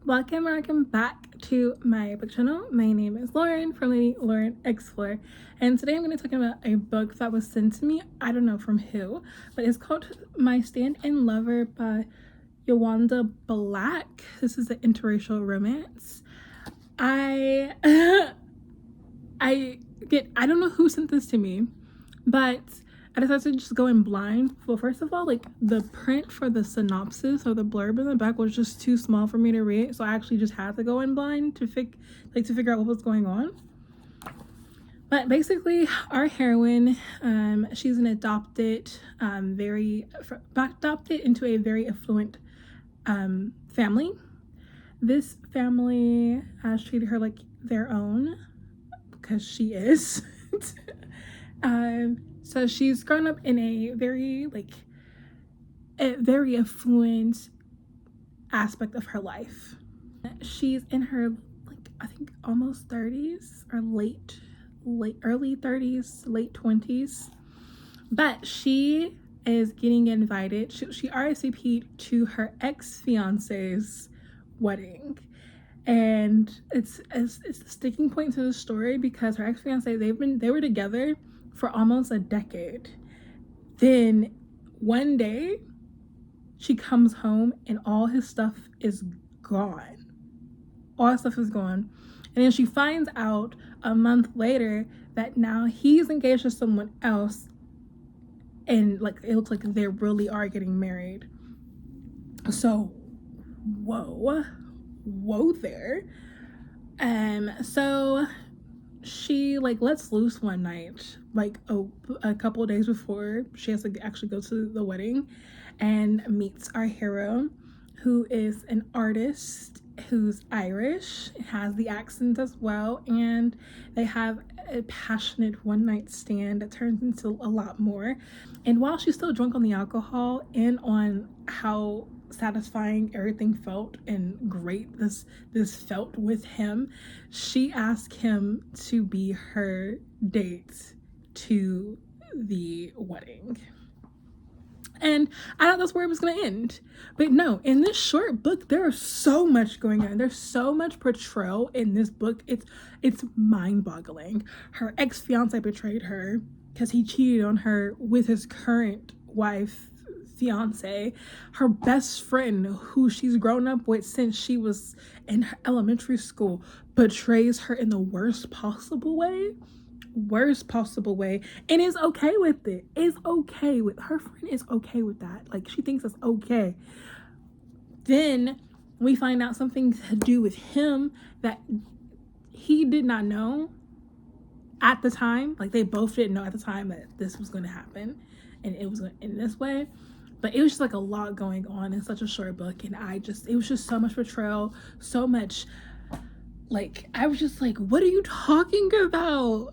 Welcome back to my book channel. My name is Lauren from Lady Lauren Explore, and today I'm going to talk about a book that was sent to me. I don't know from who, but it's called My Stand-In Lover by Yolanda Black. This is an interracial romance. I don't know who sent this to me, but I decided to just go in blind. Well, first of all, like the print for the synopsis or the blurb in the back was just too small for me to read, so I actually just had to go in blind to figure out what was going on. But basically, our heroine, she's an adopted into a very affluent family. This family has treated her like their own because she is. So she's grown up in a very affluent aspect of her life. She's in her I think almost 30s or early 30s, late 20s. But she is getting invited. She RSVP'd to her ex-fiance's wedding. And it's the sticking point to the story because her ex-fiance, they were together for almost a decade. Then one day she comes home and all his stuff is gone. All his stuff is gone. And then she finds out a month later that now he's engaged to someone else, and it looks like they really are getting married. So whoa there. So she lets loose one night, a couple of days before she has to actually go to the wedding, and meets our hero, who is an artist who's Irish, has the accent as well, and they have a passionate one-night stand that turns into a lot more. And while she's still drunk on the alcohol and on how satisfying everything felt and great this felt with him, she asked him to be her date to the wedding. And I thought that's where it was going to end. But no, in this short book, there is so much going on. There's so much portrayal in this book. It's mind-boggling. Her ex-fiance betrayed her because he cheated on her with his current fiance. Her best friend, who she's grown up with since she was in her elementary school, betrays her in the worst possible way, and is okay with it. Her friend is okay with that. She thinks it's okay. Then we find out something to do with him that he did not know at the time. They both didn't know at the time that this was going to happen and it was in this way. But it was just a lot going on in such a short book, and it was just so much portrayal, so much. I was just what are you talking about?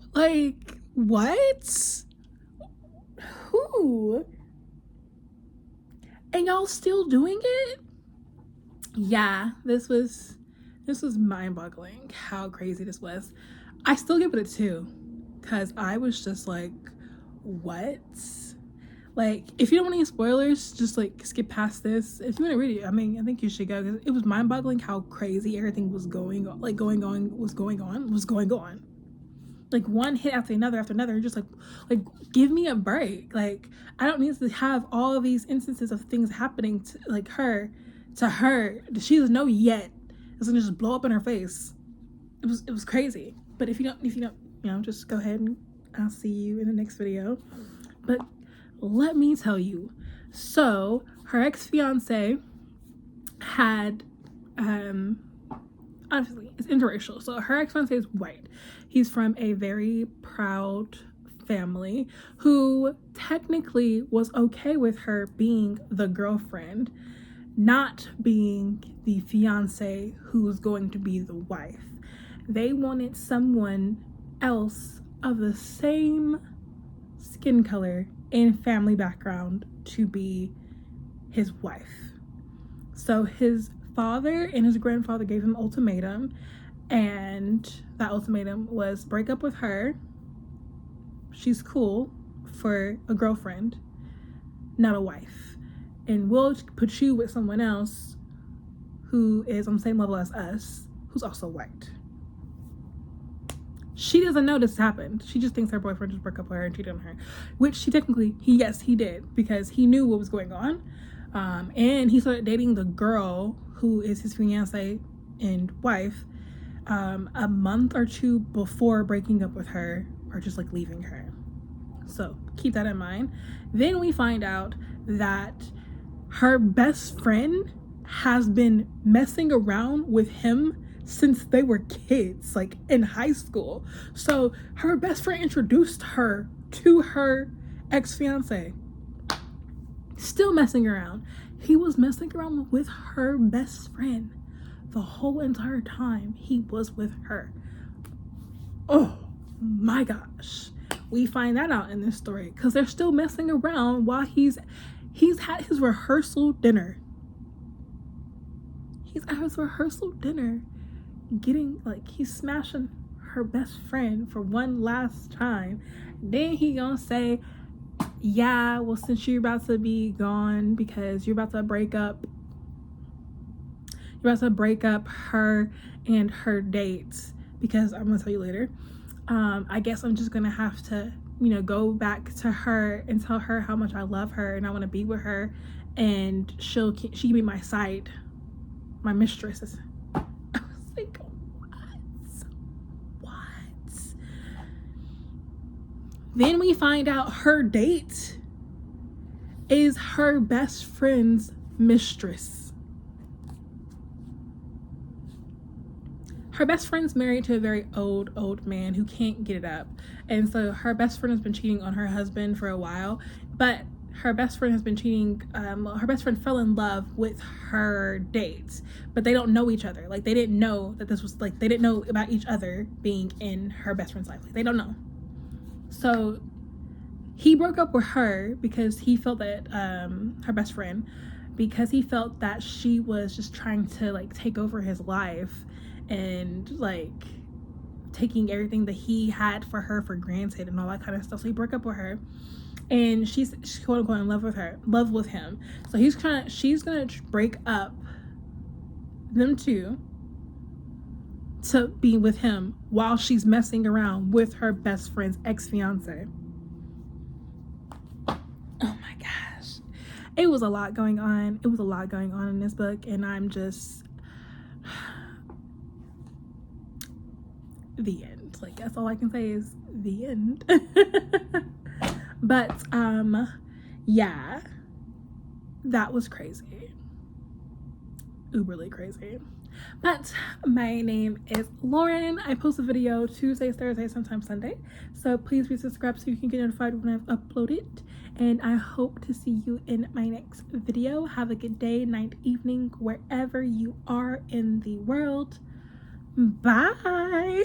What? Who? And y'all still doing it? Yeah, this was mind-boggling how crazy this was. I still give it a 2 because I was just what? If you don't want any spoilers, just skip past this. If you want to read it, I think you should go, because it was mind-boggling how crazy everything was going on. One hit after another. You're just give me a break. I don't need to have all of these instances of things happening to her that she doesn't know yet. It's gonna just blow up in her face. It was crazy. But if you don't, just go ahead and I'll see you in the next video. But let me tell you, so her ex-fiance had obviously it's interracial, so her ex-fiance is white. He's from a very proud family who technically was okay with her being the girlfriend, not being the fiance who's going to be the wife. They wanted someone else of the same skin color and family background to be his wife. So his father and his grandfather gave him an ultimatum, and that ultimatum was break up with her. She's cool for a girlfriend, not a wife, and we'll put you with someone else who is on the same level as us, who's also white. She doesn't know this happened. She just thinks her boyfriend just broke up with her and cheated on her, which she technically, he did, because he knew what was going on. And he started dating the girl who is his fiance and wife a month or two before breaking up with her, or just like leaving her. So keep that in mind. Then we find out that her best friend has been messing around with him since they were kids, like in high school. So her best friend introduced her to her ex-fiance. Still messing around. He was messing around with her best friend the whole entire time he was with her. Oh my gosh. We find that out in this story because they're still messing around while he's had his rehearsal dinner. He's at his rehearsal dinner getting, like, he's smashing her best friend for one last time. Then he gonna say, yeah, well, since you're about to be gone because you're about to break up her and her dates, because I'm gonna tell you later, I guess I'm just gonna have to, go back to her and tell her how much I love her and I want to be with her, and she can be my side, my mistress. I was like, what? Then we find out her date is her best friend's mistress. Her best friend's married to a very old man who can't get it up. And so her best friend has been cheating on her husband for a while, but her best friend has been cheating. Her best friend fell in love with her date, but they don't know each other. Like, they didn't know that this was, like, they didn't know about each other being in her best friend's life. Like, they don't know. So he broke up with her because he felt that, her best friend, because he felt that she was just trying to, like, take over his life and, like, taking everything that he had for her for granted and all that kind of stuff. So he broke up with her, and she's quote unquote in love with him. So she's gonna break up them two to be with him while she's messing around with her best friend's ex-fiance. Oh my gosh. It was a lot going on. It was a lot going on in this book, and I'm just the end. Like, that's all I can say is the end. But yeah, that was crazy, uberly crazy. But my name is Lauren. I post a video Tuesdays, Thursdays, sometimes Sunday, so please be subscribed so you can get notified when I've uploaded, and I hope to see you in my next video. Have a good day, night, evening, wherever you are in the world. Bye.